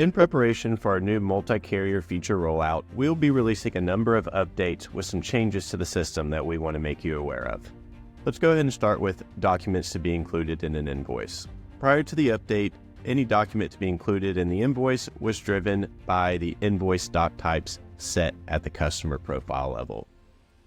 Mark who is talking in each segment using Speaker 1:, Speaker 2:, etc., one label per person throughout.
Speaker 1: In preparation for our new multi-carrier feature rollout, we'll be releasing a number of updates with some changes to the system that we want to make you aware of. Let's go ahead and start with documents to be included in an invoice. Prior to the update, any document to be included in the invoice was driven by the invoice doc types set at the customer profile level.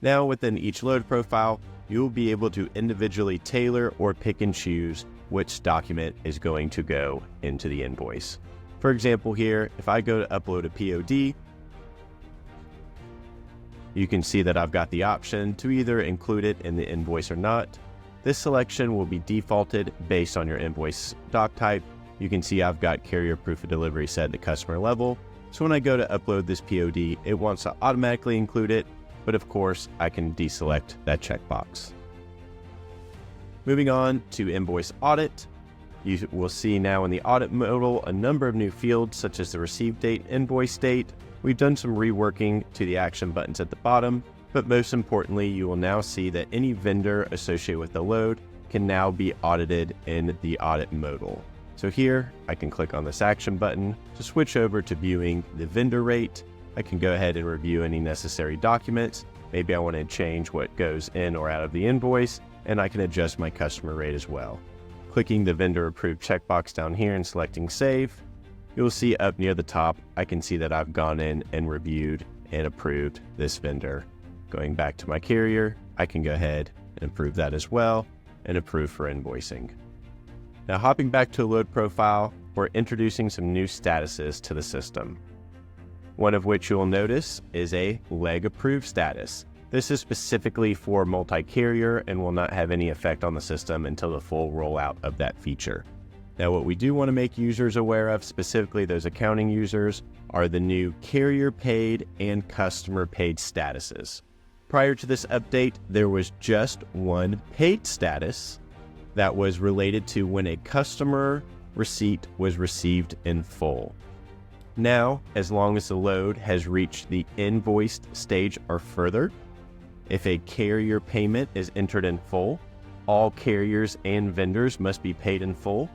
Speaker 1: Now within each load profile, you'll be able to individually tailor or pick and choose which document is going to go into the invoice. For example here, if I go to upload a POD, you can see that I've got the option to either include it in the invoice or not. This selection will be defaulted based on your invoice doc type. You can see I've got carrier proof of delivery set at the customer level. So when I go to upload this POD, it wants to automatically include it, but of course I can deselect that checkbox. Moving on to invoice audit. You will see now in the audit modal a number of new fields such as the receive date, invoice date. We've done some reworking to the action buttons at the bottom, but most importantly, you will now see that any vendor associated with the load can now be audited in the audit modal. So here, I can click on this action button to switch over to viewing the vendor rate. I can go ahead and review any necessary documents. Maybe I want to change what goes in or out of the invoice, and I can adjust my customer rate as well. Clicking the vendor approved checkbox down here and selecting save, you'll see up near the top, I can see that I've gone in and reviewed and approved this vendor. Going back to my carrier, I can go ahead and approve that as well and approve for invoicing. Now hopping back to a load profile, we're introducing some new statuses to the system. One of which you'll notice is a leg approved status. This is specifically for multi-carrier and will not have any effect on the system until the full rollout of that feature. Now what we do want to make users aware of, specifically those accounting users, are the new carrier paid and customer paid statuses. Prior to this update, there was just one paid status that was related to when a customer receipt was received in full. Now, as long as the load has reached the invoiced stage or further, if a carrier payment is entered in full, all carriers and vendors must be paid in full.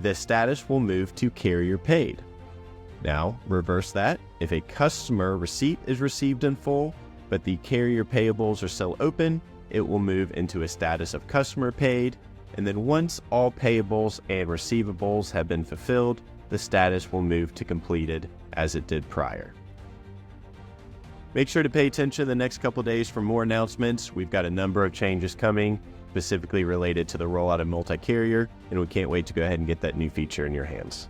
Speaker 1: The status will move to carrier paid. Now, reverse that. If a customer receipt is received in full, but the carrier payables are still open, it will move into a status of customer paid. And then once all payables and receivables have been fulfilled, the status will move to completed as it did prior. Make sure to pay attention the next couple days for more announcements. We've got a number of changes coming, specifically related to the rollout of multi-carrier, and we can't wait to go ahead and get that new feature in your hands.